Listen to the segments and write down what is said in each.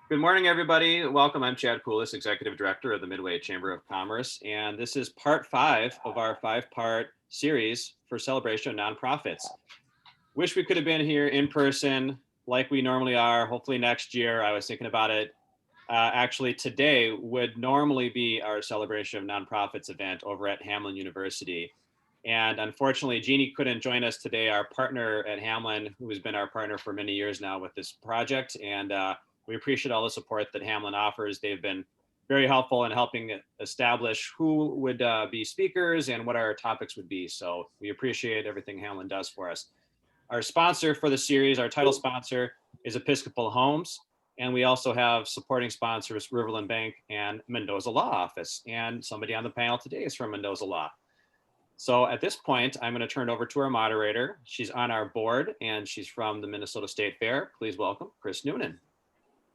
Good morning, everybody. Welcome. I'm Chad Kulas, Executive Director of the Midway Chamber of Commerce, and this is part 5 of our 5-part series for celebration of nonprofits. Wish we could have been here in person like we normally are. Hopefully next year. I was thinking about it. Actually, today would normally be our celebration of nonprofits event over at Hamline University. And unfortunately, Jeannie couldn't join us today, our partner at Hamline, who has been our partner for many years now with this project. And we appreciate all the support that Hamline offers. They've been very helpful in helping establish who would be speakers and what our topics would be. So we appreciate everything Hamline does for us. Our sponsor for the series, our title sponsor, is Episcopal Homes. And we also have supporting sponsors, Riverland Bank and Mendoza Law Office. And somebody on the panel today is from Mendoza Law. So at this point, I'm going to turn it over to our moderator. She's on our board and she's from the Minnesota State Fair. Please welcome Chris Noonan.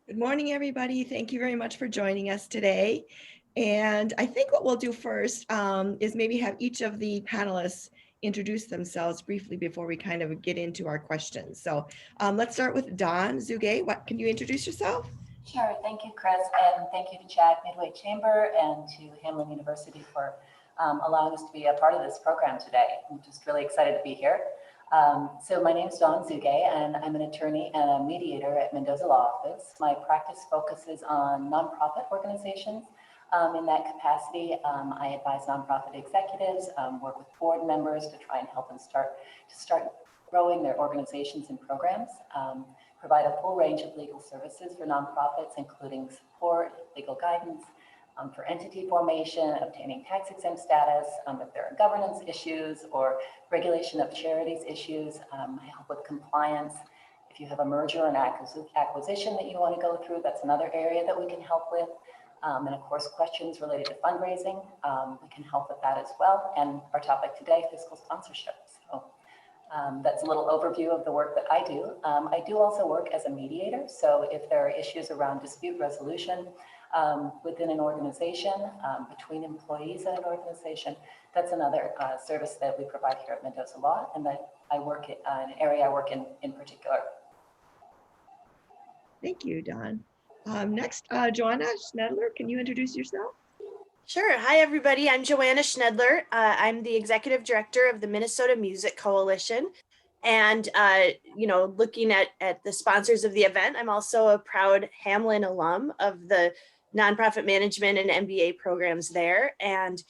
Good morning, everybody. Thank you very much for joining us today. And I think what we'll do first is maybe have each of the panelists introduce themselves briefly before we kind of get into our questions. So let's start with Dawn Zugay. Can you introduce yourself? Sure. Thank you, Chris. And thank you to Chad Midway Chamber and to Hamline University for allowing us to be a part of this program today. I'm just really excited to be here. So my name is Dawn Zugay, and I'm an attorney and a mediator at Mendoza Law Office. My practice focuses on nonprofit organizations. In that capacity, I advise nonprofit executives, work with board members to try and help them start growing their organizations and programs, provide a full range of legal services for nonprofits, including support, legal guidance, for entity formation, obtaining tax exempt status, if there are governance issues or regulation of charities issues. I help with compliance. If you have a merger and acquisition that you want to go through, that's another area that we can help with. And of course, questions related to fundraising, we can help with that as well. And our topic today, fiscal sponsorship. So that's a little overview of the work that I do. I do also work as a mediator. So if there are issues around dispute resolution within an organization, between employees at an organization, that's another service that we provide here at Mendoza Law, and that I work in an area I work in particular. Thank you, Dawn. Next, Joanna Schnedler, can you introduce yourself? Sure. Hi, everybody. I'm Joanna Schnedler. I'm the executive director of the Minnesota Music Coalition. And, looking at the sponsors of the event, I'm also a proud Hamline alum of the nonprofit management and MBA programs there. And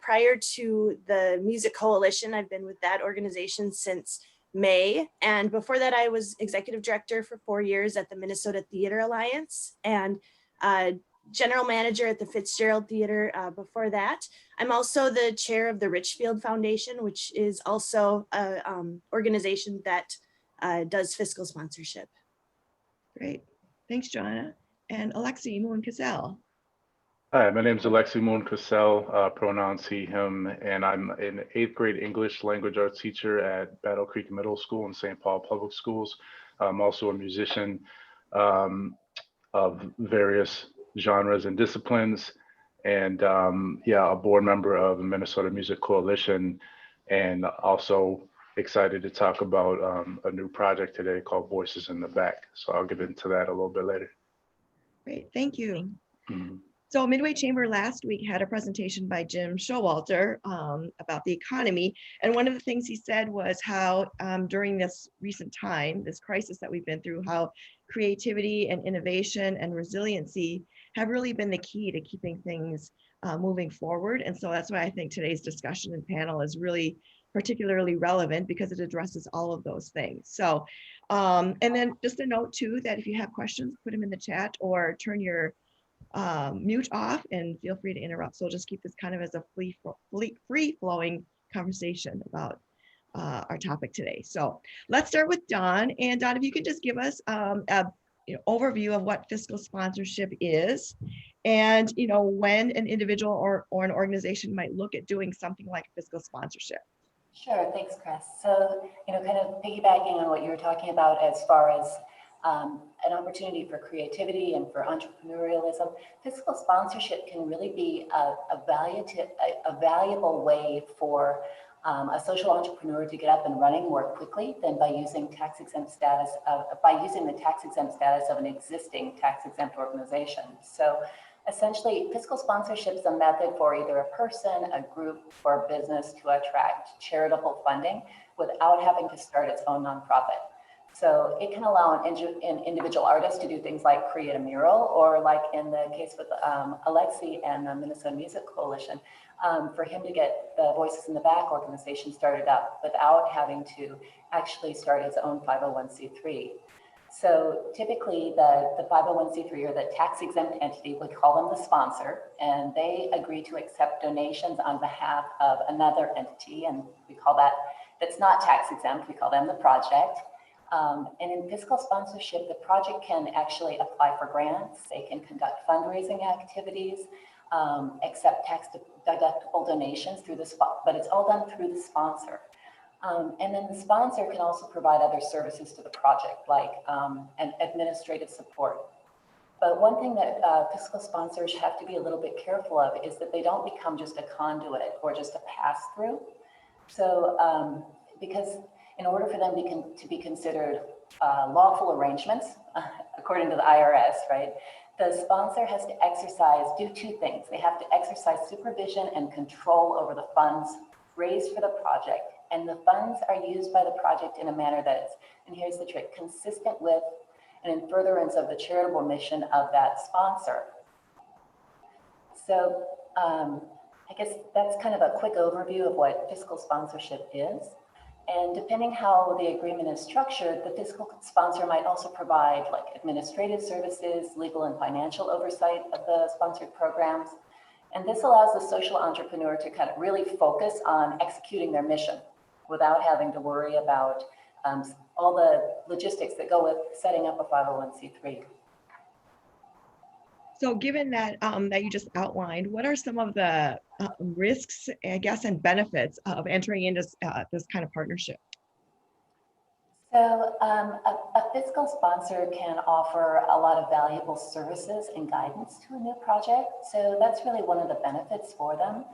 prior to the Music Coalition, I've been with that organization since May. And before that, I was executive director for 4 years at the Minnesota Theater Alliance and general manager at the Fitzgerald Theater before that. I'm also the chair of the Richfield Foundation, which is also an organization that does fiscal sponsorship. Great. Thanks, Joanna. And Alexei Casselle. Hi, my name is Alexei Casselle, pronouns he, him, and I'm an 8th grade English language arts teacher at Battle Creek Middle School and St. Paul Public Schools. I'm also a musician of various genres and disciplines, and a board member of the Minnesota Music Coalition, and also excited to talk about a new project today called Voices in the Back. So I'll get into that a little bit later. Great, thank you. Mm-hmm. So Midway Chamber last week had a presentation by Jim Showalter about the economy. And one of the things he said was how during this recent time, this crisis that we've been through, how creativity and innovation and resiliency have really been the key to keeping things moving forward. And so that's why I think today's discussion and panel is really particularly relevant, because it addresses all of those things. So, and then just a note too, that if you have questions, put them in the chat or turn your mute off and feel free to interrupt. So we'll just keep this kind of as a free-flowing conversation about our topic today. So let's start with Dawn. And Dawn, if you could just give us an overview of what fiscal sponsorship is, and when an individual or an organization might look at doing something like fiscal sponsorship. Sure, thanks, Chris. So, kind of piggybacking on what you were talking about as far as an opportunity for creativity and for entrepreneurialism, fiscal sponsorship can really be a valuable way for a social entrepreneur to get up and running more quickly than by using the tax exempt status of an existing tax exempt organization. So essentially, fiscal sponsorship is a method for either a person, a group, or a business to attract charitable funding without having to start its own nonprofit. So it can allow an individual artist to do things like create a mural, or like in the case with Alexei and the Minnesota Music Coalition, for him to get the Voices in the Back organization started up without having to actually start his own 501c3. So typically the 501c3 or the tax exempt entity, we call them the sponsor, and they agree to accept donations on behalf of another entity, and we call that's not tax exempt, we call them the project. And in fiscal sponsorship, the project can actually apply for grants, they can conduct fundraising activities, accept tax deductible donations through but it's all done through the sponsor. And then the sponsor can also provide other services to the project, like an administrative support. But one thing that fiscal sponsors have to be a little bit careful of is that they don't become just a conduit or just a pass-through. So because in order for them to be considered lawful arrangements, according to the IRS, right, the sponsor has to do two things. They have to exercise supervision and control over the funds raised for the project. And the funds are used by the project in a manner that is, and here's the trick, consistent with and in furtherance of the charitable mission of that sponsor. So I guess that's kind of a quick overview of what fiscal sponsorship is. And depending how the agreement is structured, the fiscal sponsor might also provide like administrative services, legal and financial oversight of the sponsored programs. And this allows the social entrepreneur to kind of really focus on executing their mission without having to worry about all the logistics that go with setting up a 501c3. So given that that you just outlined, what are some of the risks, I guess, and benefits of entering into this kind of partnership? So a fiscal sponsor can offer a lot of valuable services and guidance to a new project. So that's really one of the benefits for them.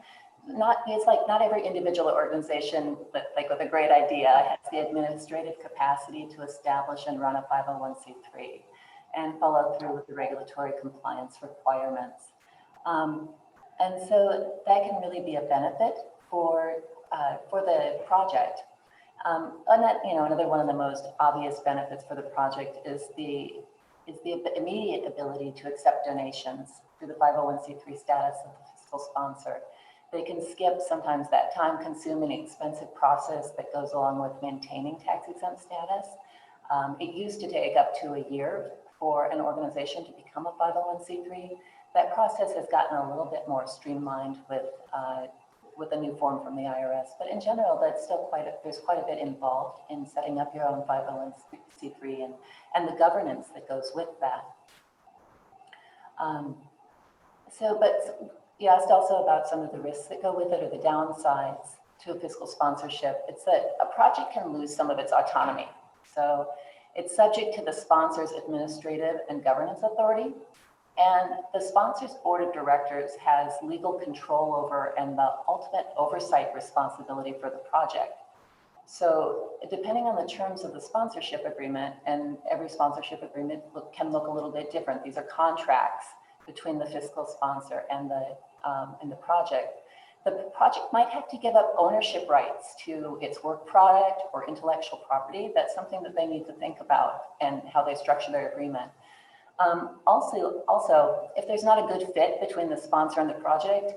It's like not every individual organization, like with a great idea, has the administrative capacity to establish and run a 501c3 and follow through with the regulatory compliance requirements. And so that can really be a benefit for the project. Another one of the most obvious benefits for the project is the immediate ability to accept donations through the 501c3 status of the fiscal sponsor. They can skip sometimes that time-consuming, expensive process that goes along with maintaining tax-exempt status. It used to take up to a year for an organization to become a 501c3. That process has gotten a little bit more streamlined with a new form from the IRS. But in general, that's still there's quite a bit involved in setting up your own 501c3 and the governance that goes with that. But you asked also about some of the risks that go with it or the downsides to a fiscal sponsorship. It's that a project can lose some of its autonomy. So it's subject to the sponsor's administrative and governance authority. And the sponsor's board of directors has legal control over and the ultimate oversight responsibility for the project. So depending on the terms of the sponsorship agreement, and every sponsorship agreement can look a little bit different. These are contracts between the fiscal sponsor and the project. The project might have to give up ownership rights to its work product or intellectual property. That's something that they need to think about and how they structure their agreement. Also, if there's not a good fit between the sponsor and the project,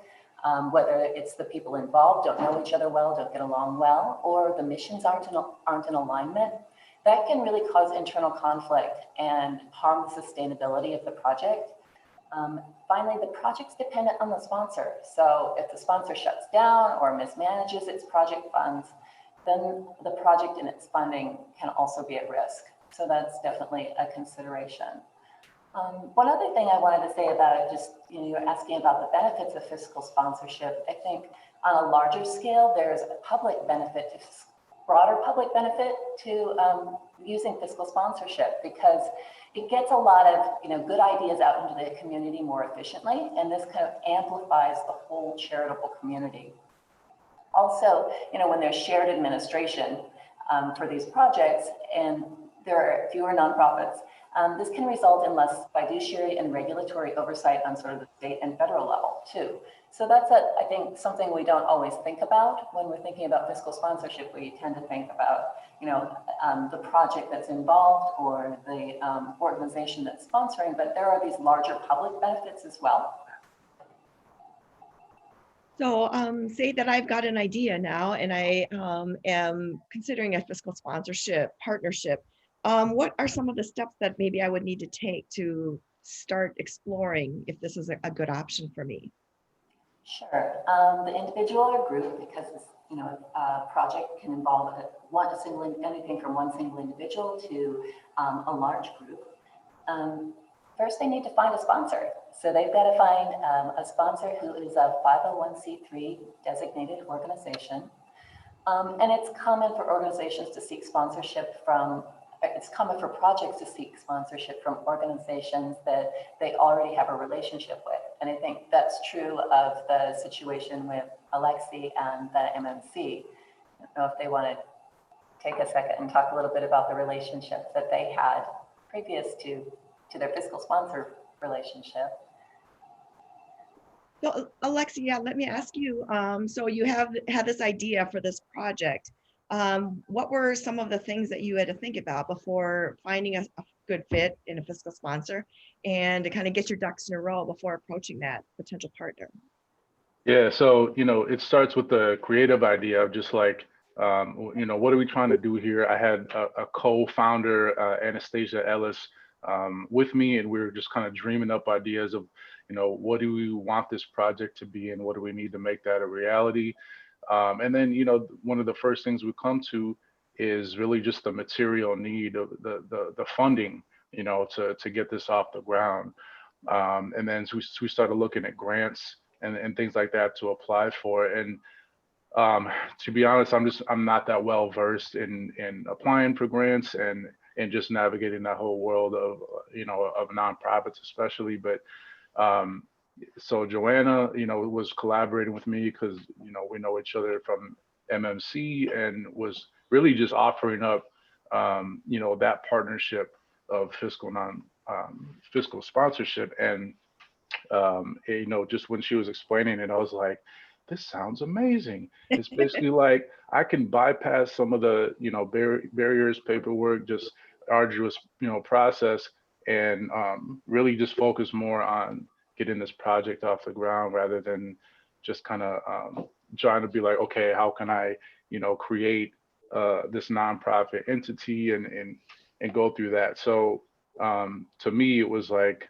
whether it's the people involved don't know each other well, don't get along well, or the missions aren't in alignment, that can really cause internal conflict and harm the sustainability of the project. Finally, the project's dependent on the sponsor. So if the sponsor shuts down or mismanages its project funds, then the project and its funding can also be at risk. So that's definitely a consideration. One other thing I wanted to say about it, you're asking about the benefits of fiscal sponsorship. I think on a larger scale, there's a broader public benefit to using fiscal sponsorship, because it gets a lot of good ideas out into the community more efficiently, and this kind of amplifies the whole charitable community. Also, when there's shared administration for these projects and there are fewer nonprofits, this can result in less fiduciary and regulatory oversight on sort of the state and federal level too. So that's, I think, something we don't always think about when we're thinking about fiscal sponsorship. We tend to think about, the project that's involved or the organization that's sponsoring, but there are these larger public benefits as well. So say that I've got an idea now and I am considering a fiscal sponsorship partnership. What are some of the steps that maybe I would need to take to start exploring if this is a good option for me? Sure. The individual or group, because a project can involve anything from one single individual to a large group. First, they need to find a sponsor. So they've got to find a sponsor who is a 501c3 designated organization. And it's common for organizations to seek sponsorship from, it's common for projects to seek sponsorship from organizations that they already have a relationship with. And I think that's true of the situation with Alexei and the MMC. I don't know if they want to take a second and talk a little bit about the relationship that they had previous to their fiscal sponsor relationship. So Alexei, yeah, let me ask you, so you have had this idea for this project. What were some of the things that you had to think about before finding a good fit in a fiscal sponsor and to kind of get your ducks in a row before approaching that potential partner? Yeah, so it starts with the creative idea of just like, what are we trying to do here? I had a co-founder, Anastasia Ellis, with me, and we were just kind of dreaming up ideas of, what do we want this project to be, and what do we need to make that a reality? And then, one of the first things we come to is really just the material need of the funding, to get this off the ground. And then so we started looking at grants and things like that to apply for. And to be honest, I'm not that well versed in applying for grants and just navigating that whole world of of nonprofits especially. But so Joanna, was collaborating with me because we know each other from MMC, and was really just offering up that partnership of fiscal sponsorship. And just when she was explaining it, I was like, this sounds amazing. It's basically like I can bypass some of the barriers, paperwork, just arduous process, and really just focus more on getting this project off the ground rather than just kind of trying to be like, okay, how can I create this nonprofit entity and go through that. So to me, it was like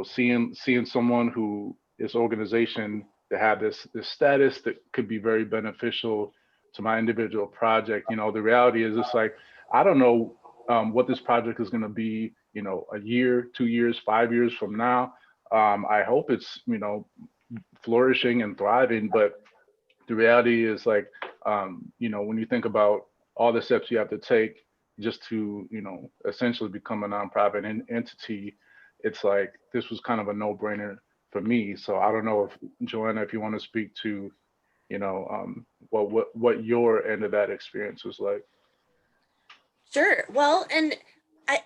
seeing someone who this organization that had this status that could be very beneficial to my individual project. The reality is it's like, I don't know what this project is going to be, a year, 2 years, 5 years from now. I hope it's, flourishing and thriving, but the reality is like, when you think about all the steps you have to take just to, essentially become a nonprofit entity, it's like, this was kind of a no-brainer for me. So I don't know if Joanna, if you want to speak to, what your end of that experience was like. Sure. Well, and I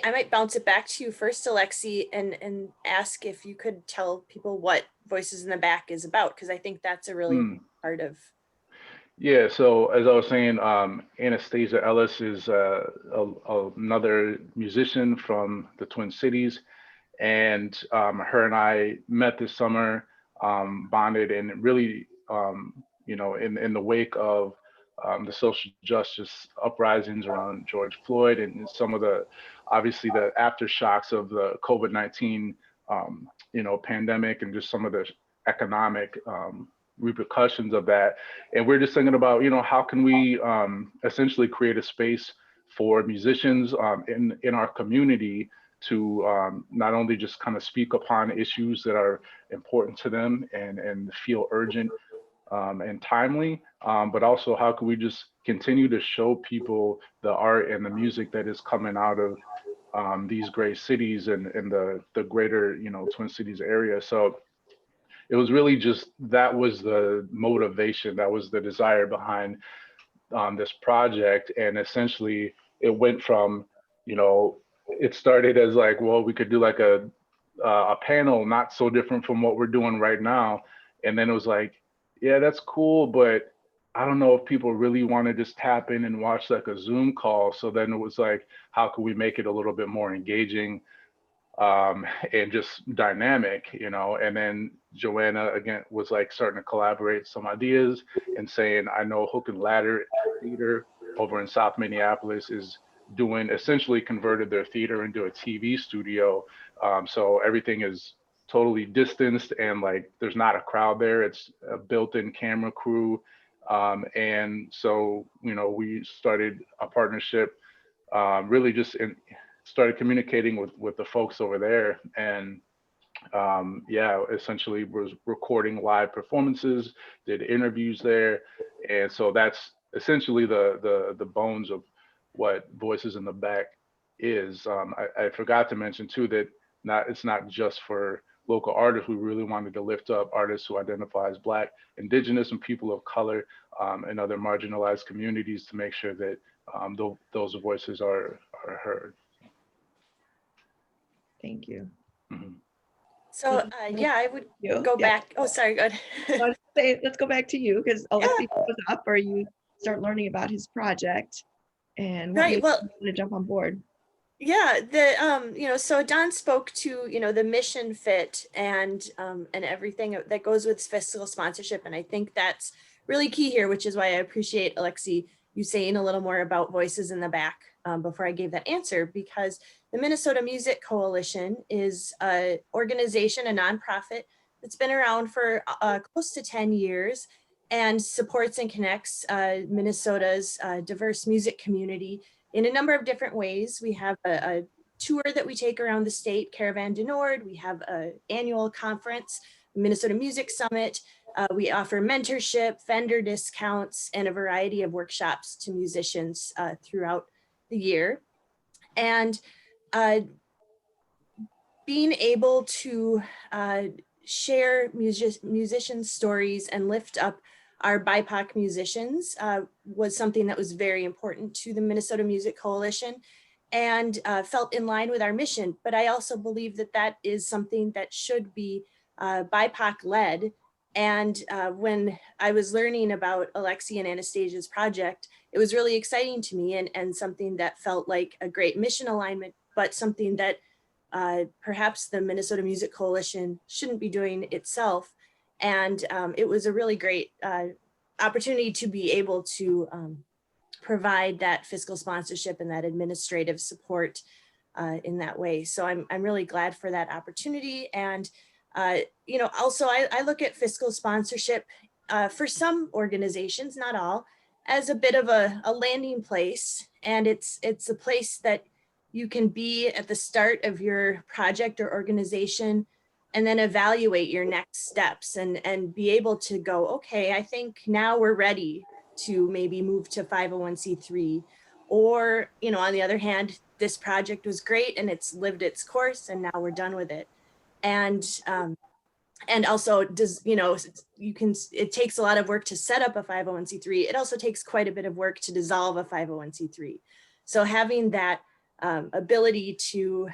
might bounce it back to you first, Alexei, and ask if you could tell people what Voices in the Back is about, because I think that's a really big part of. Yeah, so as I was saying, Anastasia Ellis is another musician from the Twin Cities, and her and I met this summer, bonded, and really, in the wake of the social justice uprisings around George Floyd and some of obviously the aftershocks of the COVID-19, pandemic, and just some of the economic repercussions of that. And we're just thinking about, how can we essentially create a space for musicians in our community to not only just kind of speak upon issues that are important to them and feel urgent and timely, but also how can we just continue to show people the art and the music that is coming out of these great cities and the greater, Twin Cities area. So it was really just, that was the motivation, that was the desire behind this project. And essentially it went from, you know, it started as like, well, we could do like a panel not so different from what we're doing right now. And then it was like, yeah, that's cool, but I don't know if people really want to just tap in and watch like a Zoom call. So then it was like, how can we make it a little bit more engaging and just dynamic, you know? And then Joanna again was like starting to collaborate some ideas and saying, I know Hook and Ladder Theater over in South Minneapolis is doing, essentially converted their theater into a TV studio. So everything is totally distanced and like there's not a crowd there. It's a built-in camera crew. And so, you know, we started a partnership, really just started communicating with the folks over there. And yeah, essentially was recording live performances, did interviews there. And so that's essentially the bones of what Voices in the Back is. I forgot to mention too that it's not just for local artists. We really wanted to lift up artists who identify as Black, Indigenous, and people of color, and other marginalized communities to make sure that those voices are heard. Thank you. Mhm. So yeah, I would go back. Oh, sorry, go ahead. Let's go back to you because Alexei was up, or you start learning about his project, and what made you want to jump on board. Yeah, you know, so Don spoke to, you know, the mission fit and everything that goes with fiscal sponsorship, and I think that's really key here, which is why I appreciate, Alexei, you saying a little more about Voices in the Back before I gave that answer, because the Minnesota Music Coalition is an organization, a nonprofit that's been around for close to 10 years and supports and connects Minnesota's diverse music community in a number of different ways. We have a tour that we take around the state, Caravan du Nord. We have an annual conference, Minnesota Music Summit. We offer mentorship, vendor discounts, and a variety of workshops to musicians throughout the year. And being able to share musicians' stories and lift up our BIPOC musicians was something that was very important to the Minnesota Music Coalition and felt in line with our mission. But I also believe that that is something that should be BIPOC led. And when I was learning about Alexei and Anastasia's project, it was really exciting to me and something that felt like a great mission alignment, but something that perhaps the Minnesota Music Coalition shouldn't be doing itself. And it was a really great opportunity to be able to provide that fiscal sponsorship and that administrative support in that way. So I'm really glad for that opportunity. And you know, also I look at fiscal sponsorship for some organizations, not all, as a bit of a landing place. And it's a place that you can be at the start of your project or organization and then evaluate your next steps and be able to go, okay, I think now we're ready to maybe move to 501c3. Or, you know, on the other hand, this project was great and it's lived its course and now we're done with it. And also does, you know, it takes a lot of work to set up a 501c3. It also takes quite a bit of work to dissolve a 501c3. So having that ability to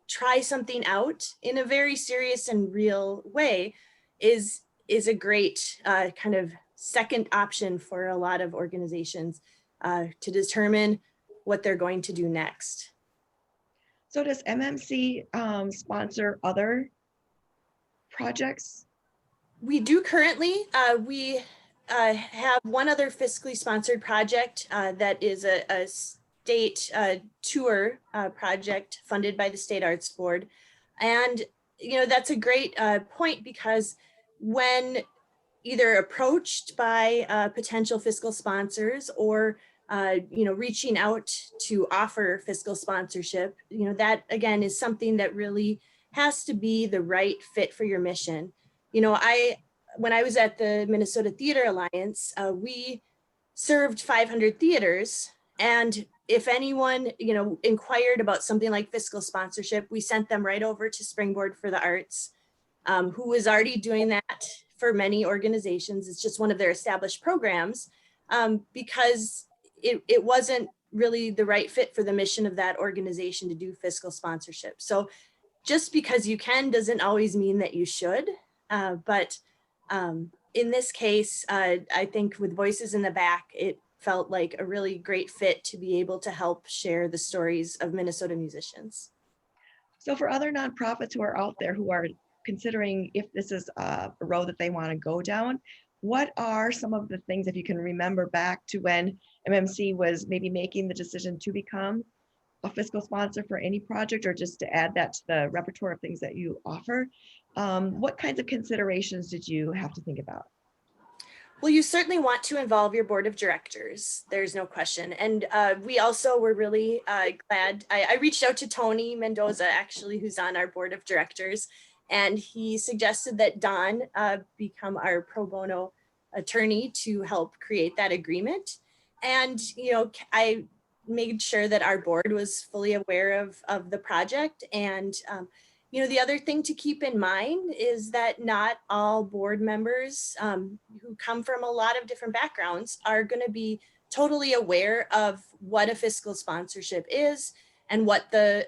try something out in a very serious and real way is a great kind of second option for a lot of organizations to determine what they're going to do next. So does MMC sponsor other projects? We do currently. We have one other fiscally sponsored project that is a state tour project funded by the State Arts Board. And, you know, that's a great point because when either approached by potential fiscal sponsors or, you know, reaching out to offer fiscal sponsorship, you know, that again is something that really has to be the right fit for your mission. You know, when I was at the Minnesota Theater Alliance, we served 500 theaters. And if anyone, you know, inquired about something like fiscal sponsorship, we sent them right over to Springboard for the Arts. who was already doing that for many organizations. It's just one of their established programs, because it wasn't really the right fit for the mission of that organization to do fiscal sponsorship. So just because you can doesn't always mean that you should. But in this case, I think with Voices in the Back, it felt like a really great fit to be able to help share the stories of Minnesota musicians. So for other nonprofits who are out there who are considering if this is a road that they want to go down, what are some of the things, if you can remember back to when MMC was maybe making the decision to become a fiscal sponsor for any project, or just to add that to the repertoire of things that you offer? What kinds of considerations did you have to think about? Well, you certainly want to involve your board of directors. There's no question. And we also were really glad. I reached out to Tony Mendoza, actually, who's on our board of directors, and he suggested that Don become our pro bono attorney to help create that agreement. And, you know, I made sure that our board was fully aware of the project. And you know, the other thing to keep in mind is that not all board members who come from a lot of different backgrounds are going to be totally aware of what a fiscal sponsorship is and what the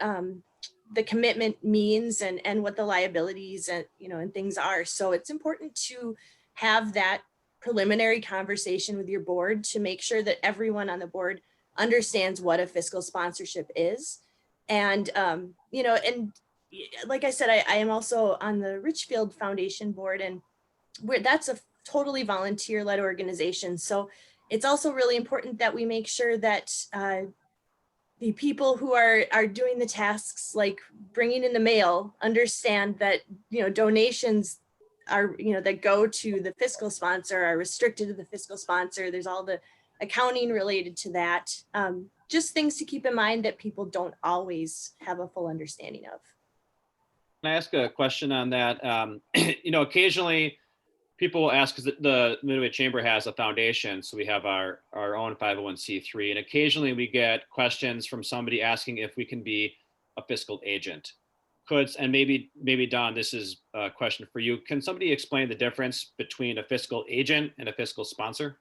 commitment means and what the liabilities and, you know, and things are. So it's important to have that preliminary conversation with your board to make sure that everyone on the board understands what a fiscal sponsorship is. And, you know, and like I said, I am also on the Richfield Foundation board, and that's a totally volunteer-led organization. So it's also really important that we make sure that the people who are doing the tasks, like bringing in the mail, understand that, you know, donations are, you know, that go to the fiscal sponsor are restricted to the fiscal sponsor. There's all the accounting related to that. Just things to keep in mind that people don't always have a full understanding of. Can I ask a question on that? You know, occasionally people will ask, because the Midway Chamber has a foundation, so we have our own 501c3, and occasionally we get questions from somebody asking if we can be a fiscal agent. And maybe Don, this is a question for you. Can somebody explain the difference between a fiscal agent and a fiscal sponsor?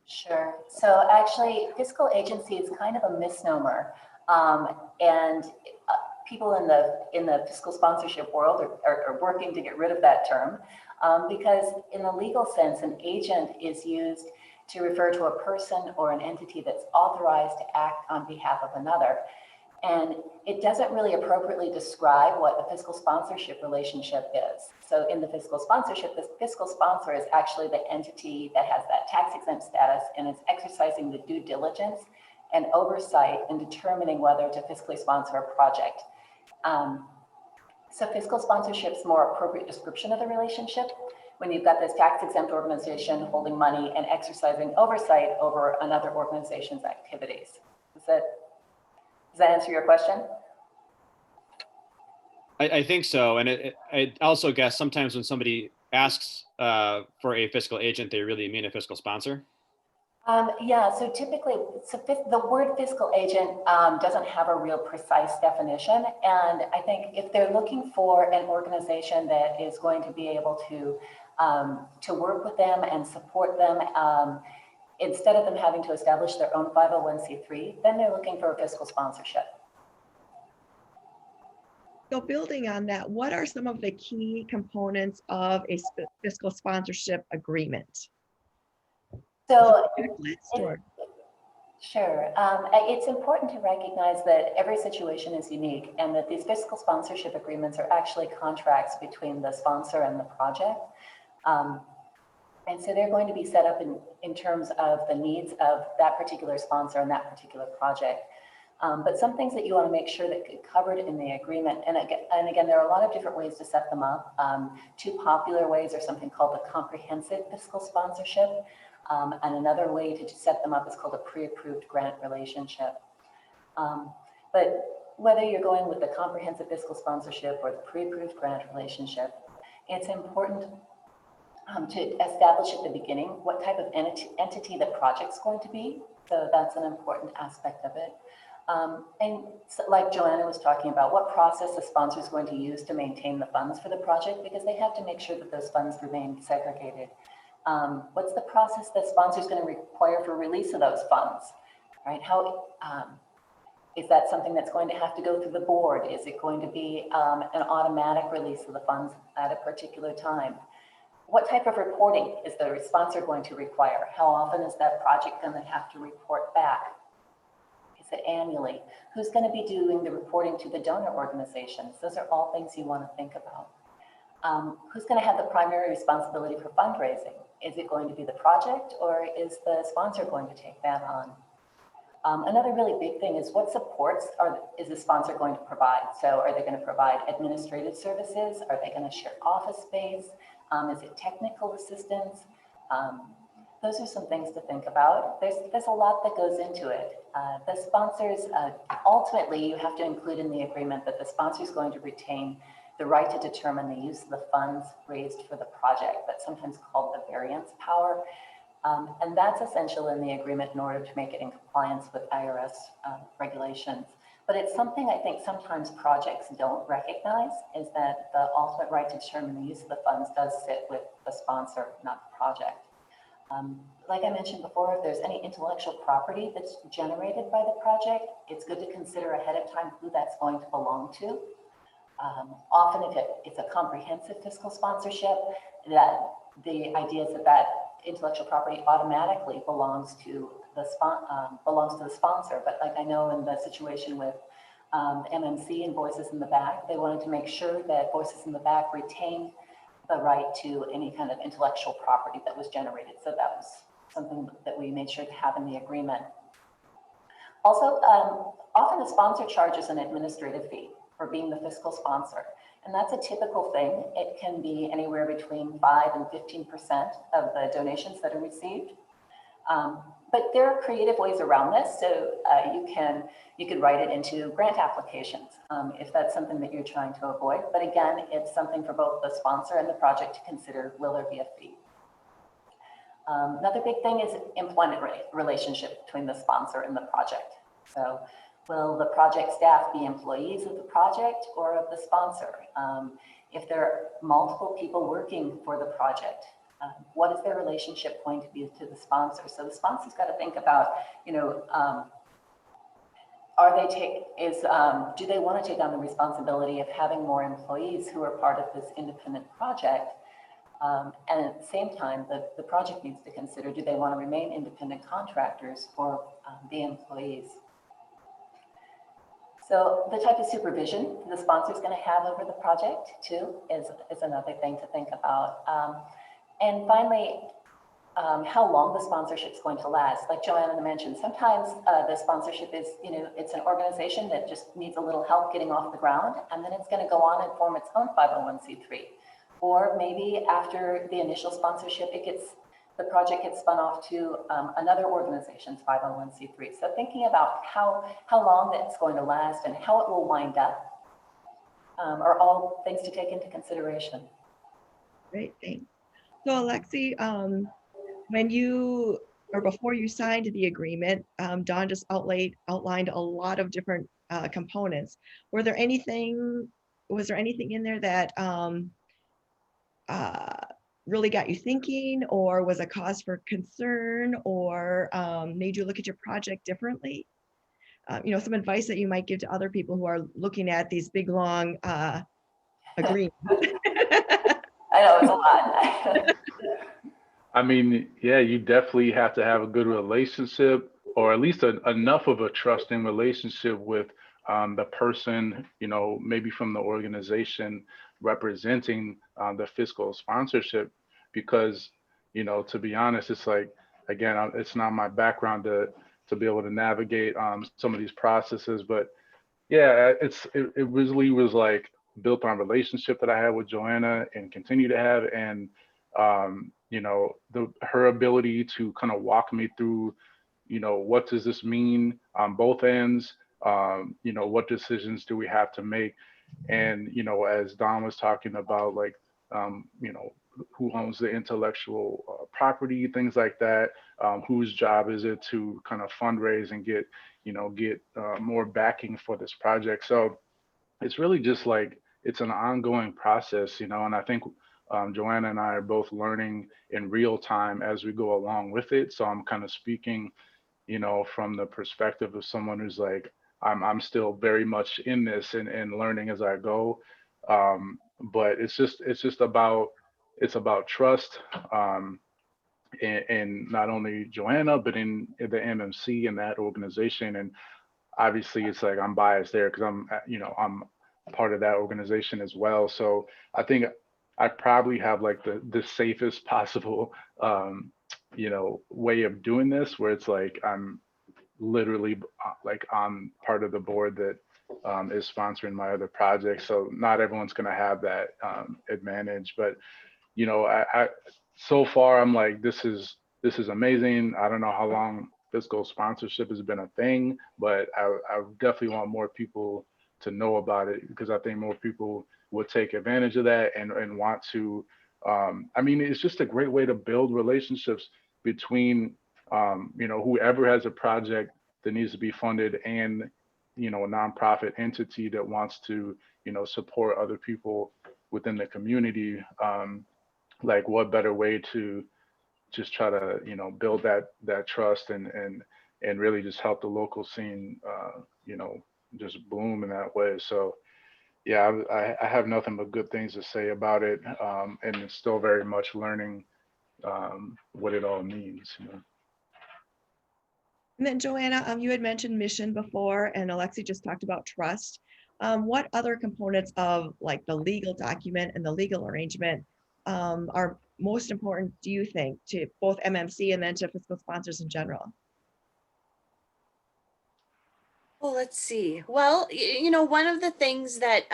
Sure. So actually, fiscal agency is kind of a misnomer, and people in the fiscal sponsorship world are working to get rid of that term, because in the legal sense, an agent is used to refer to a person or an entity that's authorized to act on behalf of another. And it doesn't really appropriately describe what the fiscal sponsorship relationship is. So in the fiscal sponsorship, the fiscal sponsor is actually the entity that has that tax exempt status, and it's exercising the due diligence and oversight in determining whether to fiscally sponsor a project. So fiscal sponsorship is more appropriate description of the relationship when you've got this tax exempt organization holding money and exercising oversight over another organization's activities. Does that answer your question? I think so. And I also guess sometimes when somebody asks for a fiscal agent, they really mean a fiscal sponsor. Yeah, so typically, the word fiscal agent doesn't have a real precise definition. And I think if they're looking for an organization that is going to be able to work with them and support them, instead of them having to establish their own 501c3, then they're looking for a fiscal sponsorship. So building on that, what are some of the key components of a fiscal sponsorship agreement? So, sure. It's important to recognize that every situation is unique, and that these fiscal sponsorship agreements are actually contracts between the sponsor and the project. And so they're going to be set up in terms of the needs of that particular sponsor and that particular project. But some things that you want to make sure that get covered in the agreement, and again, there are a lot of different ways to set them up. Two popular ways are something called the comprehensive fiscal sponsorship, and another way to set them up is called a pre-approved grant relationship. But whether you're going with the comprehensive fiscal sponsorship or the pre-approved grant relationship, it's important to establish at the beginning what type of entity the project's going to be. So that's an important aspect of it. And so, like Joanna was talking about, what process the sponsor is going to use to maintain the funds for the project, because they have to make sure that those funds remain segregated. What's the process that sponsor is going to require for release of those funds, right? How is that something that's going to have to go through the board? Is it going to be an automatic release of the funds at a particular time? What type of reporting is the sponsor going to require? How often is that project going to have to report back? Is it annually? Who's going to be doing the reporting to the donor organizations? Those are all things you want to think about. Who's going to have the primary responsibility for fundraising? Is it going to be the project, or is the sponsor going to take that on? Another really big thing is what supports is the sponsor going to provide? So are they going to provide administrative services? Are they going to share office space? Is it technical assistance? Those are some things to think about. There's a lot that goes into it. The sponsors, ultimately, you have to include in the agreement that the sponsor is going to retain the right to determine the use of the funds raised for the project. That's sometimes called the variance power. And that's essential in the agreement in order to make it in compliance with IRS regulations. But it's something I think sometimes projects don't recognize, is that the ultimate right to determine the use of the funds does sit with the sponsor, not the project. Like I mentioned before, if there's any intellectual property that's generated by the project, it's good to consider ahead of time who that's going to belong to. Often if it's a comprehensive fiscal sponsorship, that the idea is that intellectual property automatically belongs to the sponsor. But like I know in the situation with MMC and Voices in the Back, they wanted to make sure that Voices in the Back retained the right to any kind of intellectual property that was generated. So that was something that we made sure to have in the agreement. Also, often the sponsor charges an administrative fee for being the fiscal sponsor. And that's a typical thing. It can be anywhere between 5 and 15% of the donations that are received. But there are creative ways around this. So you could write it into grant applications if that's something that you're trying to avoid. But again, it's something for both the sponsor and the project to consider, will there be a fee? Another big thing is employment relationship between the sponsor and the project. So will the project staff be employees of the project or of the sponsor? If there are multiple people working for the project, what is their relationship going to be to the sponsor? So the sponsor's got to think about, you know, do they want to take on the responsibility of having more employees who are part of this independent project? And at the same time, the project needs to consider, do they want to remain independent contractors or be employees? So the type of supervision the sponsor is going to have over the project too is another thing to think about. And finally, how long the sponsorship is going to last. Like Joanna mentioned, sometimes the sponsorship is, you know, it's an organization that just needs a little help getting off the ground, and then it's going to go on and form its own 501c3. Or maybe after the initial sponsorship, the project gets spun off to another organization's 501c3. So thinking about how long that's going to last and how it will wind up are all things to take into consideration. Great, thanks. So Alexei, before you signed the agreement, Don just outlined a lot of different components. Was there anything in there that really got you thinking, or was a cause for concern, or made you look at your project differently? You know, some advice that you might give to other people who are looking at these big, long agreements. I know, it's a lot. I mean, yeah, you definitely have to have a good relationship, or at least enough of a trusting relationship with the person, you know, maybe from the organization representing the fiscal sponsorship, because, you know, to be honest, it's like, again, it's not my background to be able to navigate some of these processes, but yeah, it really was like built on a relationship that I had with Joanna and continue to have, and you know, her ability to kind of walk me through, you know, what does this mean on both ends? You know, what decisions do we have to make? And, you know, as Don was talking about, like, you know, who owns the intellectual property, things like that, whose job is it to kind of fundraise and get, get more backing for this project. So it's really just like it's an ongoing process, and I think Joanna and I are both learning in real time as we go along with it. So I'm kind of speaking, from the perspective of someone who's like, I'm still very much in this and learning as I go. But it's about trust, in not only Joanna, but in the MMC and that organization. And obviously it's like I'm biased there because I'm part of that organization as well. So I think I probably have like the safest possible way of doing this, where it's like I'm literally like on part of the board that is sponsoring my other projects. So not everyone's going to have that advantage, but I so far I'm like, this is amazing. I don't know how long fiscal sponsorship has been a thing, but I definitely want more people to know about it, because I think more people would take advantage of that and want to. I mean, it's just a great way to build relationships between whoever has a project that needs to be funded and a nonprofit entity that wants to support other people within the community. Like, what better way to just try to build that trust and really just help the local scene just bloom in that way. So yeah, I have nothing but good things to say about it, and it's still very much learning what it all means. And then Joanna, you had mentioned mission before, and Alexei just talked about trust. What other components of like the legal document and the legal arrangement are most important, do you think, to both MMC and then to fiscal sponsors in general? Well, let's see. Well, one of the things that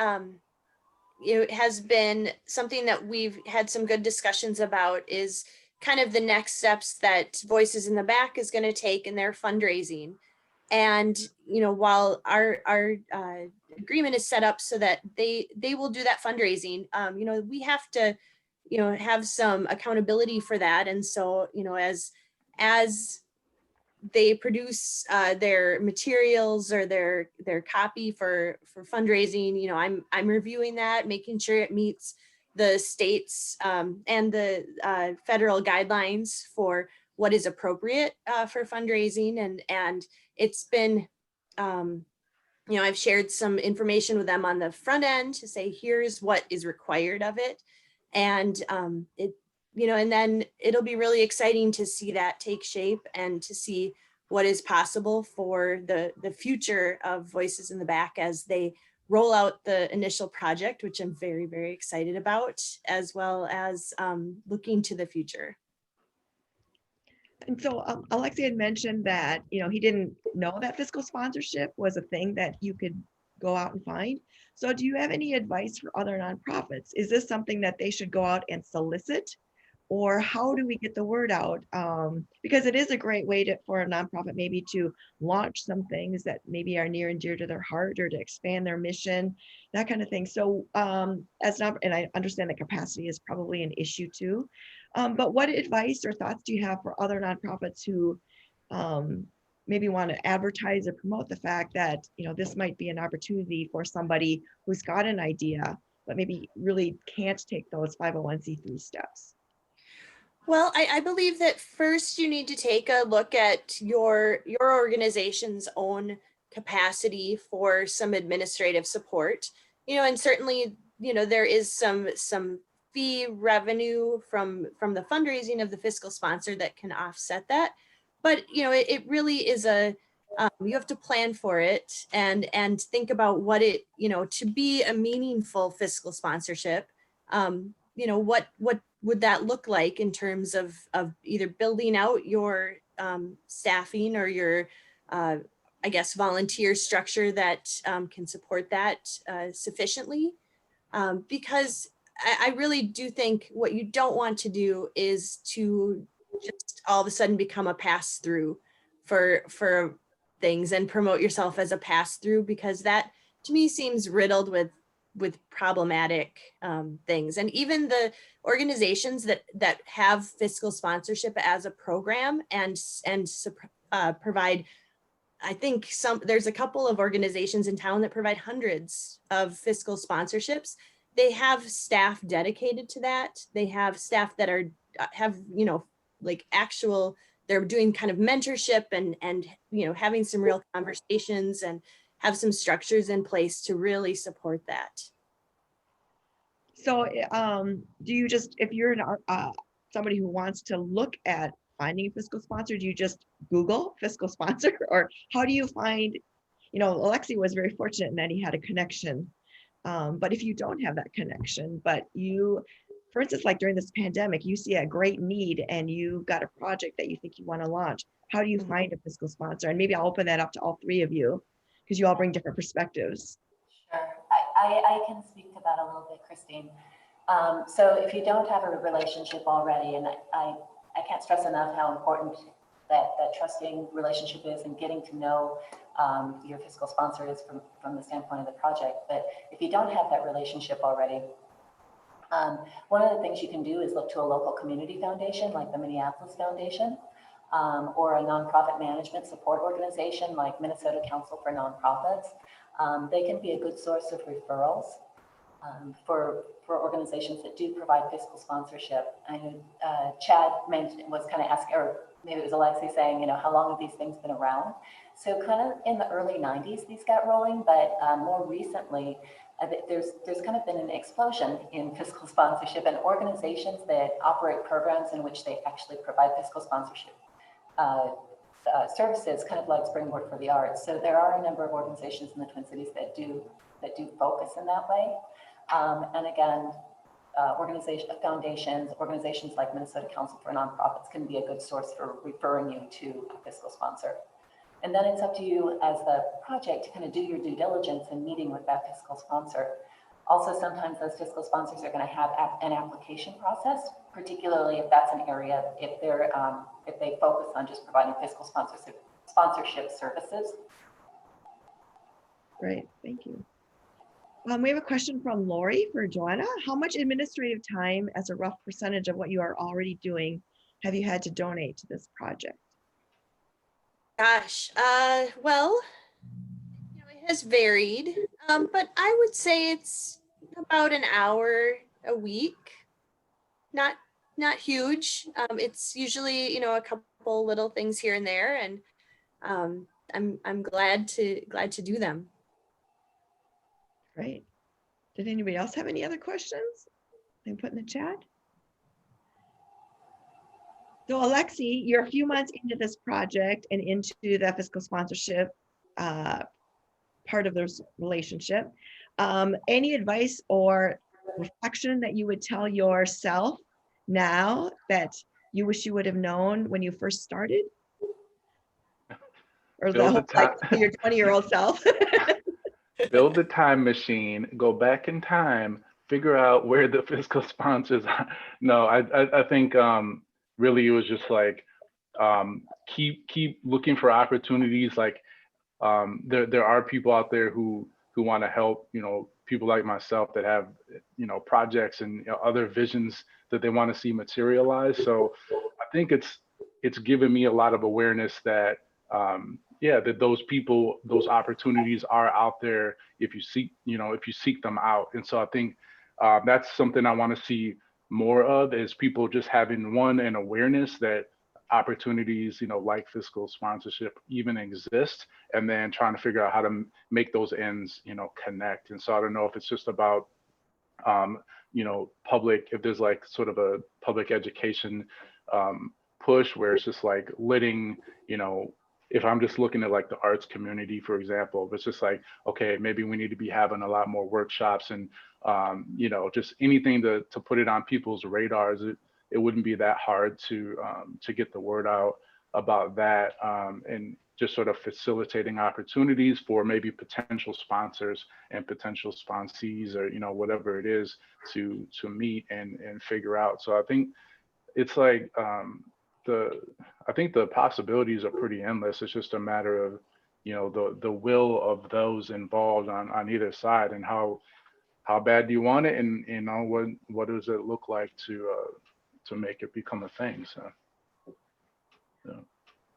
has been something that we've had some good discussions about is kind of the next steps that Voices in the Back is going to take in their fundraising. And while our agreement is set up so that they will do that fundraising, we have to have some accountability for that. And so as they produce their materials or their copy for fundraising, I'm reviewing that, making sure it meets the states and the federal guidelines for what is appropriate for fundraising. And it's been, I've shared some information with them on the front end to say, here's what is required of it. And and then it'll be really exciting to see that take shape and to see what is possible for the future of Voices in the Back as they roll out the initial project, which I'm very, very excited about, as well as looking to the future. And so Alexei had mentioned that, he didn't know that fiscal sponsorship was a thing that you could go out and find. So do you have any advice for other nonprofits? Is this something that they should go out and solicit? Or how do we get the word out? Because it is a great way for a nonprofit maybe to launch some things that maybe are near and dear to their heart, or to expand their mission, that kind of thing. So and I understand that capacity is probably an issue too. But what advice or thoughts do you have for other nonprofits who maybe want to advertise or promote the fact that, this might be an opportunity for somebody who's got an idea, but maybe really can't take those 501c3 steps? Well, I believe that first you need to take a look at your organization's own capacity for some administrative support, and certainly, there is some fee revenue from the fundraising of the fiscal sponsor that can offset that. But, it really is you have to plan for it and think about what it, to be a meaningful fiscal sponsorship, what would that look like in terms of either building out your staffing or your, volunteer structure that can support that sufficiently? Because I really do think what you don't want to do is to just all of a sudden become a pass-through for things and promote yourself as a pass-through, because that to me seems riddled with problematic things. And even the organizations that have fiscal sponsorship as a program and provide I think there's a couple of organizations in town that provide hundreds of fiscal sponsorships. They have staff dedicated to that. They have staff that are have, you know, like actual, they're doing kind of mentorship and you know, having some real conversations and have some structures in place to really support that. So, do you just, if you're somebody who wants to look at finding a fiscal sponsor, do you just Google fiscal sponsor, or how do you find, you know, Alexei was very fortunate in that he had a connection. But if you don't have that connection, but you, for instance, like during this pandemic, you see a great need and you got a project that you think you want to launch, how do you find a fiscal sponsor? And maybe I'll open that up to all three of you because you all bring different perspectives. Sure, I can speak to that a little bit, Christine. So if you don't have a relationship already, and I can't stress enough how important that trusting relationship is and getting to know your fiscal sponsor is from the standpoint of the project. But if you don't have that relationship already, one of the things you can do is look to a local community foundation like the Minneapolis Foundation, or a nonprofit management support organization like Minnesota Council for Nonprofits. They can be a good source of referrals for organizations that do provide fiscal sponsorship. I know Chad was kind of asking, or maybe it was Alexei saying, you know, how long have these things been around? So kind of in the early 90s, these got rolling, but more recently, there's kind of been an explosion in fiscal sponsorship and organizations that operate programs in which they actually provide fiscal sponsorship services, kind of like Springboard for the Arts. So there are a number of organizations in the Twin Cities that do focus in that way. And again, foundations, organizations like Minnesota Council for Nonprofits can be a good source for referring you to a fiscal sponsor. And then it's up to you as the project to kind of do your due diligence in meeting with that fiscal sponsor. Also, sometimes those fiscal sponsors are going to have an application process, particularly if that's an area, if they focus on just providing fiscal sponsorship services. Great, thank you. We have a question from Lori for Joanna. How much administrative time, as a rough percentage of what you are already doing, have you had to donate to this project? Gosh, well, you know, it has varied, but I would say it's about an hour a week. Not huge. It's usually, you know, a couple little things here and there, and I'm glad to do them. Great. Did anybody else have any other questions they can put in the chat? So Alexei, you're a few months into this project and into the fiscal sponsorship part of this relationship. Any advice or reflection that you would tell yourself now that you wish you would have known when you first started? Or the whole, like, your 20-year-old self? Build the time machine, go back in time, figure out where the fiscal sponsors are. No, I think really it was just like keep looking for opportunities. Like there are people out there who want to help, you know, people like myself that have, you know, projects and, you know, other visions that they want to see materialize. So I think it's given me a lot of awareness that yeah, that those people, those opportunities are out there if you seek them out. And so I think that's something I want to see more of, is people just having an awareness that opportunities, you know, like fiscal sponsorship even exist, and then trying to figure out how to make those ends, you know, connect. And so I don't know if it's just about, you know, if there's like sort of a public education push where it's just like letting, you know, if I'm just looking at like the arts community, for example, it's just like, okay, maybe we need to be having a lot more workshops and, you know, just anything to put it on people's radars. It wouldn't be that hard to get the word out about that, and just sort of facilitating opportunities for maybe potential sponsors and potential sponsees, or, you know, whatever it is, to meet and figure out. So I think it's like, I think the possibilities are pretty endless. It's just a matter of, you know, the will of those involved on either side, and how bad do you want it, and, you know, what does it look like to make it become a thing. So yeah.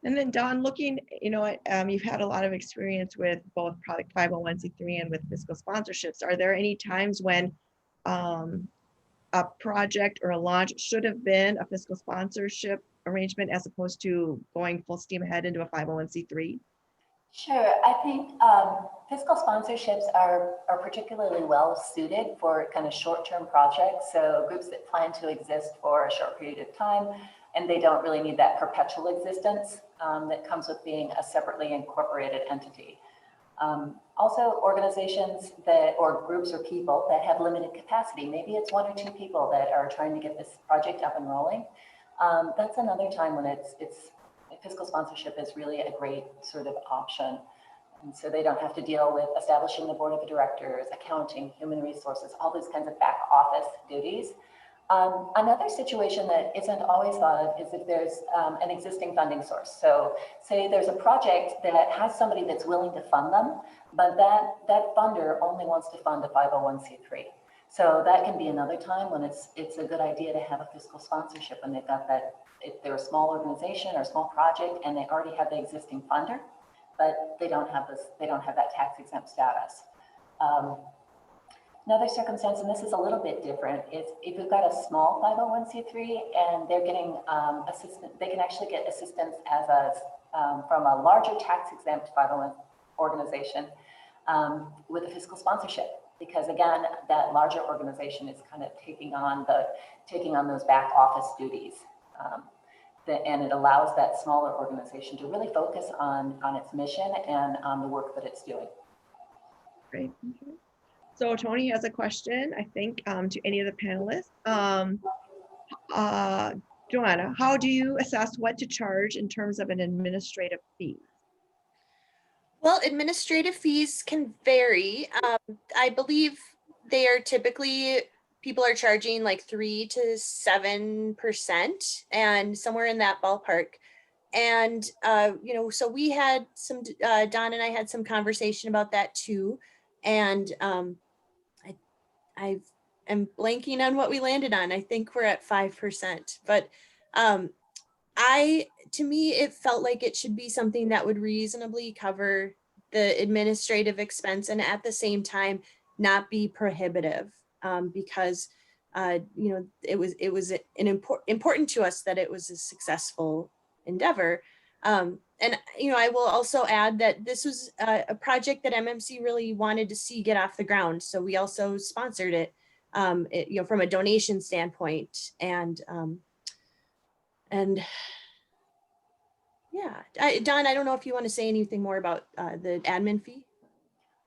And then Don, looking, you've had a lot of experience with both Product 501c3 and with fiscal sponsorships. Are there any times when a project or a launch should have been a fiscal sponsorship arrangement as opposed to going full steam ahead into a 501c3? Sure. I think fiscal sponsorships are particularly well suited for kind of short-term projects. So groups that plan to exist for a short period of time, and they don't really need that perpetual existence that comes with being a separately incorporated entity. Also, organizations or groups or people that have limited capacity, maybe it's 1 or 2 people that are trying to get this project up and rolling. That's another time when fiscal sponsorship is really a great sort of option. And so they don't have to deal with establishing the board of directors, accounting, human resources, all those kinds of back office duties. Another situation that isn't always thought of is if there's an existing funding source. So say there's a project that has somebody that's willing to fund them, but that funder only wants to fund a 501c3. So that can be another time when it's a good idea to have a fiscal sponsorship when they've got that, if they're a small organization or a small project and they already have the existing funder, but they don't have that tax exempt status. Another circumstance, and this is a little bit different, is if you've got a small 501c3 and they're getting assistance, they can actually get assistance from a larger tax exempt 501 organization with a fiscal sponsorship. Because again, that larger organization is kind of taking on those back office duties. And it allows that smaller organization to really focus on its mission and on the work that it's doing. Great. So Tony has a question, I think, to any of the panelists. Joanna, how do you assess what to charge in terms of an administrative fee? Well, administrative fees can vary. I believe they are typically, people are charging like 3 to 7% and somewhere in that ballpark. And, so we had some, Don and I had some conversation about that too. And I am blanking on what we landed on. I think we're at 5%, but to me, it felt like it should be something that would reasonably cover the administrative expense and at the same time not be prohibitive, because it was important to us that it was a successful endeavor. And I will also add that this was a project that MMC really wanted to see get off the ground. So we also sponsored it, from a donation standpoint. And yeah, Don, I don't know if you want to say anything more about the admin fee.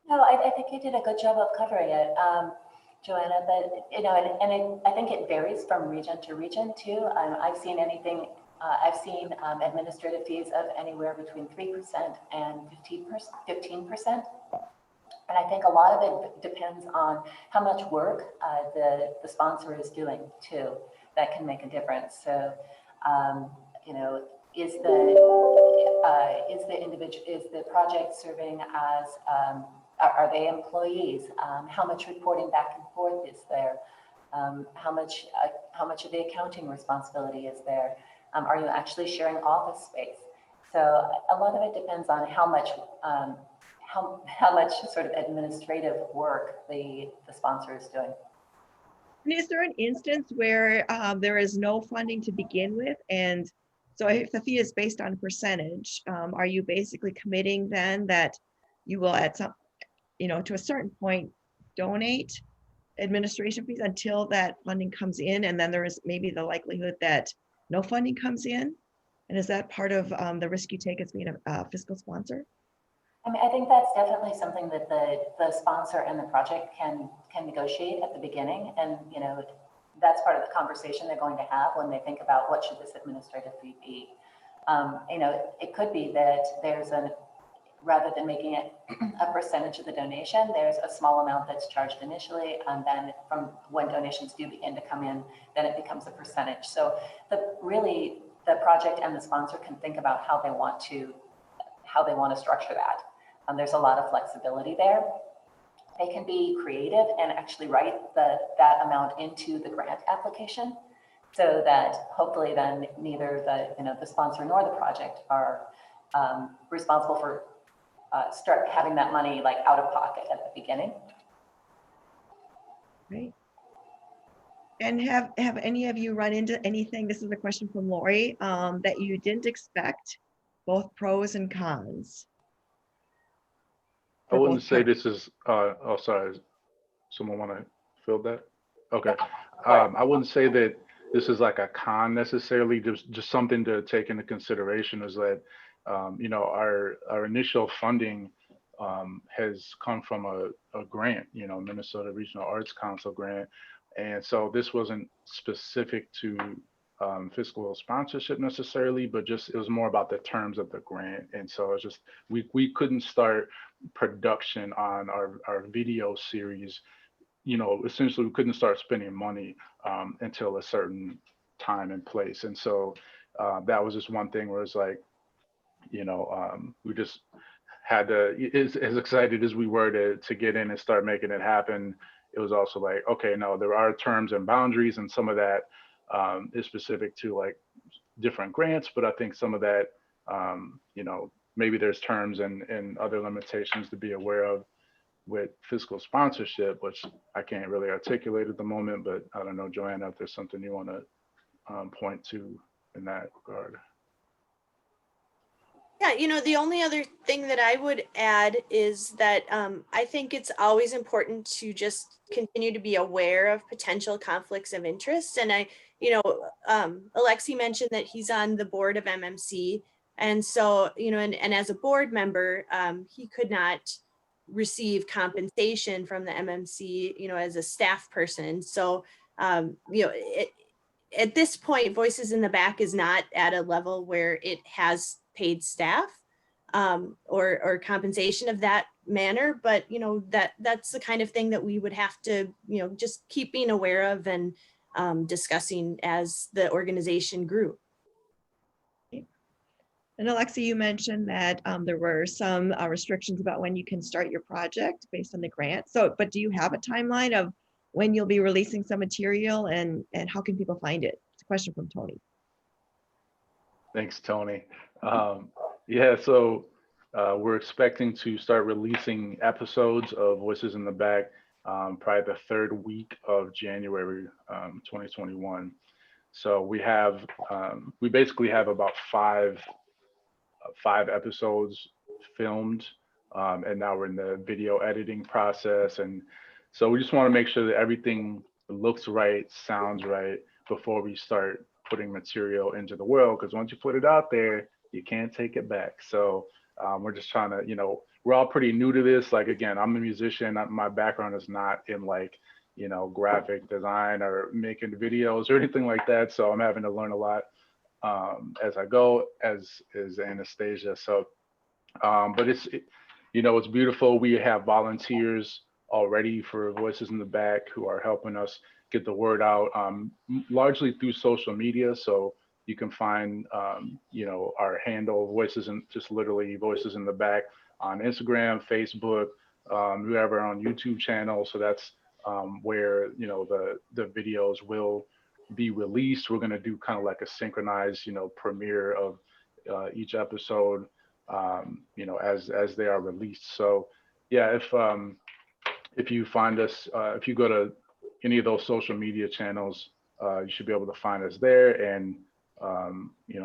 No, I think you did a good job of covering it, Joanna. But I think it varies from region to region too. I've seen administrative fees of anywhere between 3% and 15%. And I think a lot of it depends on how much work the sponsor is doing too. That can make a difference. So, is the project serving as, are they employees? How much reporting back and forth is there? How much of the accounting responsibility is there? Are you actually sharing office space? So a lot of it depends on how much sort of administrative work the sponsor is doing. And is there an instance where there is no funding to begin with? And so if the fee is based on percentage, are you basically committing then that you will at some, to a certain point, donate administration fees until that funding comes in, and then there is maybe the likelihood that no funding comes in? And is that part of the risk you take as being a fiscal sponsor? I mean, I think that's definitely something that the sponsor and the project can negotiate at the beginning, and that's part of the conversation they're going to have when they think about what should this administrative fee be. It could be that rather than making it a percentage of the donation, there's a small amount that's charged initially, and then from when donations do begin to come in, then it becomes a percentage. So the project and the sponsor can think about how they want to structure that. There's a lot of flexibility there. They can be creative and actually write that amount into the grant application. so that hopefully then neither the sponsor nor the project are responsible for start having that money like out of pocket at the beginning. Right. And have any of you run into anything, this is a question from Lori, that you didn't expect, both pros and cons? I for wouldn't both say parties? this is, oh, sorry, someone want to fill that? Okay. Right. I wouldn't say that this is like a con necessarily, just something to take into consideration is that, our initial funding has come from a grant, Minnesota Regional Arts Council grant. And so this wasn't specific to fiscal sponsorship necessarily, but just it was more about the terms of the grant. And so it's just we couldn't start production on our video series. Essentially we couldn't start spending money until a certain time and place. And so that was just one thing where it's like, we just had to, as excited as we were to get in and start making it happen, it was also like, okay, no, there are terms and boundaries, and some of that is specific to like different grants, but I think some of that, maybe there's terms and other limitations to be aware of with fiscal sponsorship, which I can't really articulate at the moment, but I don't know, Joanna, if there's something you want to point to in that regard. Yeah, the only other thing that I would add is that I think it's always important to just continue to be aware of potential conflicts of interest. And Alexei mentioned that he's on the board of MMC. And so, and as a board member, he could not receive compensation from the MMC, as a staff person. So, at this point, Voices in the Back is not at a level where it has paid staff or compensation of that manner, but that's the kind of thing that we would have to just keep being aware of and discussing as the organization grew. And Alexei, you mentioned that there were some restrictions about when you can start your project based on the grant. So, but do you have a timeline of when you'll be releasing some material, and how can people find it? It's a question from Tony. Thanks, Tony. Yeah, so we're expecting to start releasing episodes of Voices in the Back probably the third week of January 2021. So we basically have about five episodes filmed, and now we're in the video editing process. And so we just want to make sure that everything looks right, sounds right before we start putting material into the world, because once you put it out there, you can't take it back. So we're just trying to, we're all pretty new to this. Like, again, I'm a musician. My background is not in like, graphic design or making videos or anything like that. So I'm having to learn a lot as I go, as is Anastasia. So, but it's beautiful. We have volunteers already for Voices in the Back who are helping us get the word out, largely through social media. So you can find, our handle just literally Voices in the Back on Instagram, Facebook, we have our own YouTube channel. So that's where, the videos will be released. We're going to do kind of like a synchronized, premiere of each episode, as they are released. So yeah, if you find us, if you go to any of those social media channels, you should be able to find us there. And,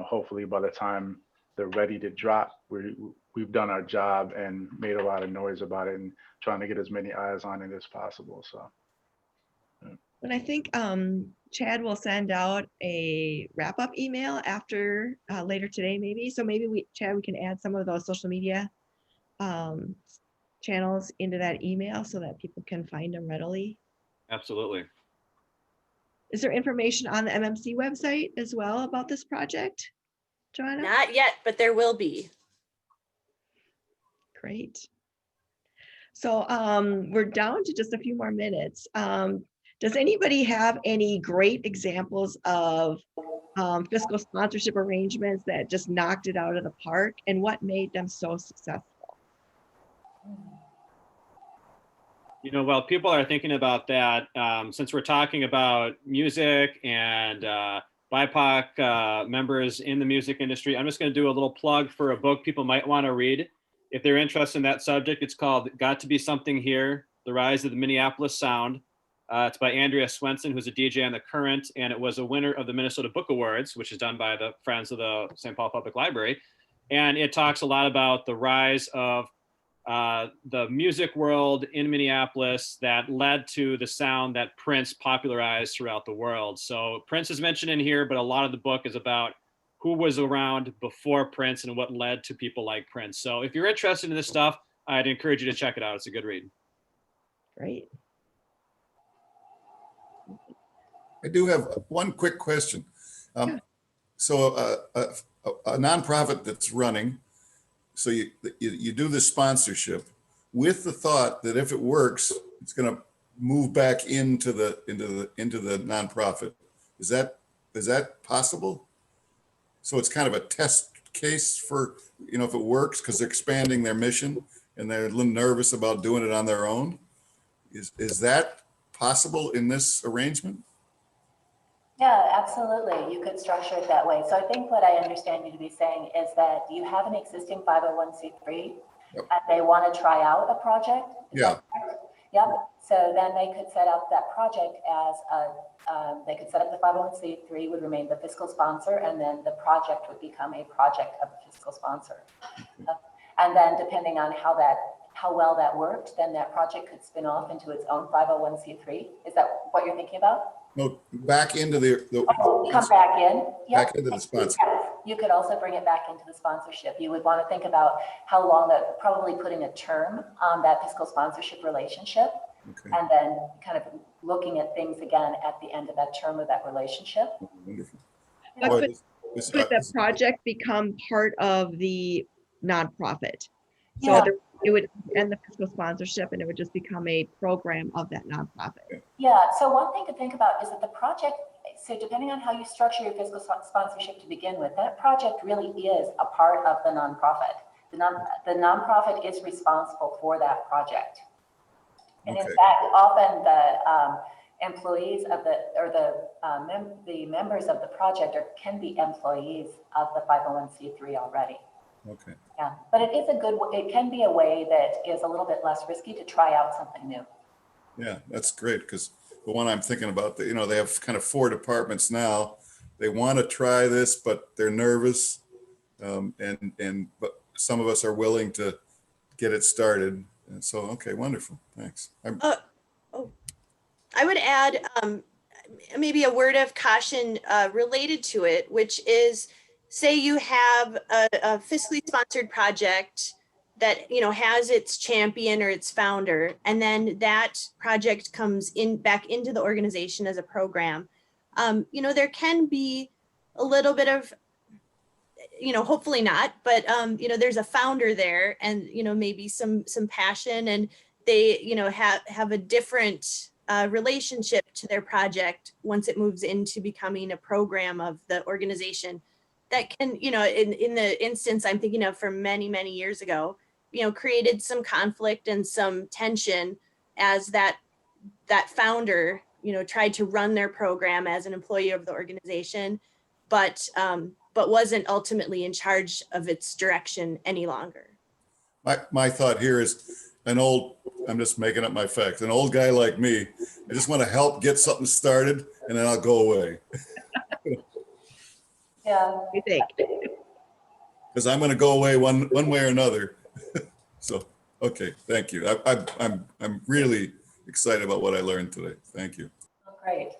hopefully by the time they're ready to drop, we've done our job and made a lot of noise about it and trying to get as many eyes on it as possible. So. And I think Chad will send out a wrap-up email after later today, maybe. So maybe Chad, we can add some of those social media channels into that email so that people can find them readily. Absolutely. Is there information on the MMC website as well about this project, Joanna? Not yet, but there will be. Great. So we're down to just a few more minutes. Does anybody have any great examples of fiscal sponsorship arrangements that just knocked it out of the park, and what made them so successful? You know, while people are thinking about that, since we're talking about music and BIPOC members in the music industry, I'm just going to do a little plug for a book people might want to read. If they're interested in that subject, it's called Got to Be Something Here, The Rise of the Minneapolis Sound. It's by Andrea Swenson, who's a DJ on The Current, and it was a winner of the Minnesota Book Awards, which is done by the Friends of the St. Paul Public Library. And it talks a lot about the rise of the music world in Minneapolis that led to the sound that Prince popularized throughout the world. So Prince is mentioned in here, but a lot of the book is about who was around before Prince and what led to people like Prince. So if you're interested in this stuff, I'd encourage you to check it out. It's a good read. Great. I do have one quick question. Yeah. So a nonprofit that's running, so you do this sponsorship with the thought that if it works, it's going to move back into the nonprofit. Is that possible? So it's kind of a test case for, you know, if it works, because they're expanding their mission and they're a little nervous about doing it on their own. Is that possible in this arrangement? Yeah, absolutely. You could structure it that way. So I think what I understand you to be saying is that you have an existing 501c3 Yep. and they want to try out a project. Is Yeah. that correct? Yep. So then they could set up that project as they could set up the 501c3 would remain the fiscal sponsor, and then the project would become a project of the fiscal sponsor. And then depending on how well that worked, then that project could spin off into its own 501c3. Is that what you're thinking about? No, back into Come back in. Yep. back into the sponsor. Yes, you could also bring it back into the sponsorship. You would want to think about how long probably putting a term on that fiscal sponsorship relationship, Okay, and then kind of looking at things again at the end of that term of that relationship. wonderful. But Boy, could- this- Could the project become part of the nonprofit? So Yeah. it would end the fiscal sponsorship and it would just become a program of that nonprofit. Yeah, so one thing to think about is that the project, so depending on how you structure your fiscal sponsorship to begin with, that project really is a part of the nonprofit. The nonprofit is responsible for that project. And in Okay. fact, often the employees of the members of the project can be employees of the 501c3 already. Okay. Yeah, but it can be a way that is a little bit less risky to try out something new. Yeah, that's great, because the one I'm thinking about, you know, they have kind of 4 departments now. They want to try this, but they're nervous. But some of us are willing to get it started. And so, okay, wonderful. Thanks. I would add maybe a word of caution related to it, which is, say you have a fiscally sponsored project that, you know, has its champion or its founder, and then that project comes back into the organization as a program. You know, there can be a little bit of, you know, hopefully not, but you know, there's a founder there, and you know, maybe some passion, and they, you know, have a different relationship to their project once it moves into becoming a program of the organization. That can, you know, in the instance I'm thinking of from many, many years ago, you know, created some conflict and some tension as that founder, you know, tried to run their program as an employee of the organization, but wasn't ultimately in charge of its direction any longer. My thought here is I'm just making up my facts. An old guy like me, I just want to help get something started and then I'll go away. Yeah. You think? Because I'm going to go away one way or another. So, okay, thank you. I'm really excited about what I learned today. Thank you. Oh, great.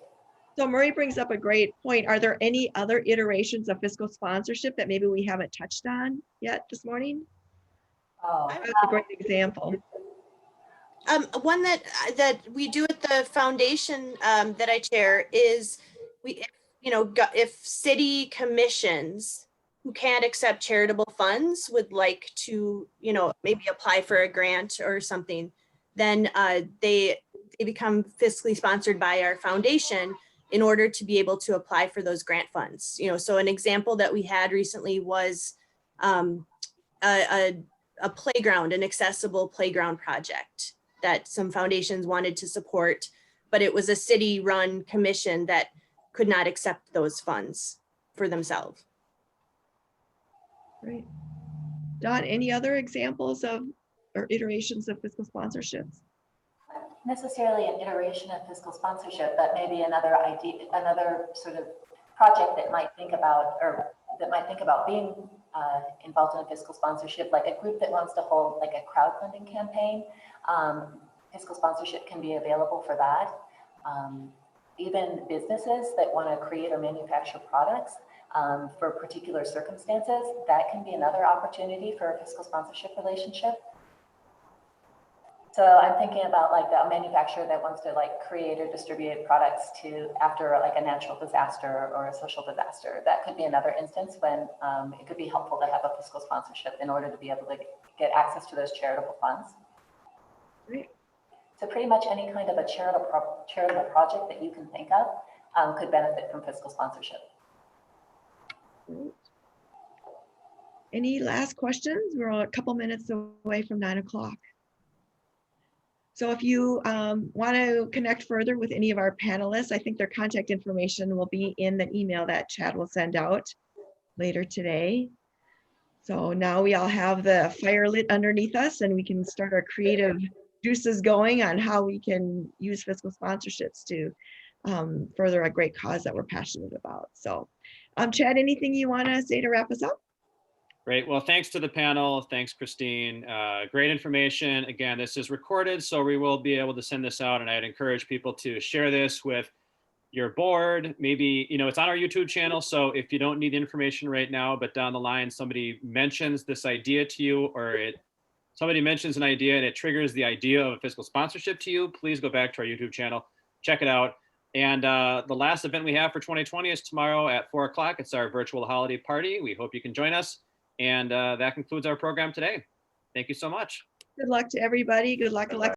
So Marie brings up a great point. Are there any other iterations of fiscal sponsorship that maybe we haven't touched on yet this morning? Oh, That's a great example. One that we do at the foundation that I chair is if city commissions who can't accept charitable funds would like to, you know, maybe apply for a grant or something, then they become fiscally sponsored by our foundation in order to be able to apply for those grant funds. You know, so an example that we had recently was a playground, an accessible playground project. that some foundations wanted to support, but it was a city-run commission that could not accept those funds for themselves. Great. Don, any other examples of or iterations of fiscal sponsorships? Necessarily an iteration of fiscal sponsorship, but maybe another idea, another sort of project that might think about, or that might think about being involved in a fiscal sponsorship, like a group that wants to hold like a crowdfunding campaign. Fiscal sponsorship can be available for that. Even businesses that want to create or manufacture products for particular circumstances, that can be another opportunity for a fiscal sponsorship relationship. So I'm thinking about like a manufacturer that wants to like create or distribute products to after like a natural disaster or a social disaster. That could be another instance when it could be helpful to have a fiscal sponsorship in order to be able to get access to those charitable funds. Great. So pretty much any kind of a charitable project that you can think of could benefit from fiscal sponsorship. Great. Any last questions? We're a couple minutes away from 9 o'clock. So if you want to connect further with any of our panelists, I think their contact information will be in the email that Chad will send out later today. So now we all have the fire lit underneath us and we can start our creative juices going on how we can use fiscal sponsorships to further a great cause that we're passionate about. So Chad, anything you want to say to wrap us up? Great. Well, thanks to the panel. Thanks, Christine. Great information. Again, this is recorded, so we will be able to send this out. And I'd encourage people to share this with your board. Maybe, you know, it's on our YouTube channel. So if you don't need the information right now, but down the line, somebody mentions this idea to you, or somebody mentions an idea and it triggers the idea of a fiscal sponsorship to you, please go back to our YouTube channel, check it out. And the last event we have for 2020 is tomorrow at 4 o'clock. It's our virtual holiday party. We hope you can join us. And that concludes our program today. Thank you so much. Good luck to everybody. Good luck, Alexei.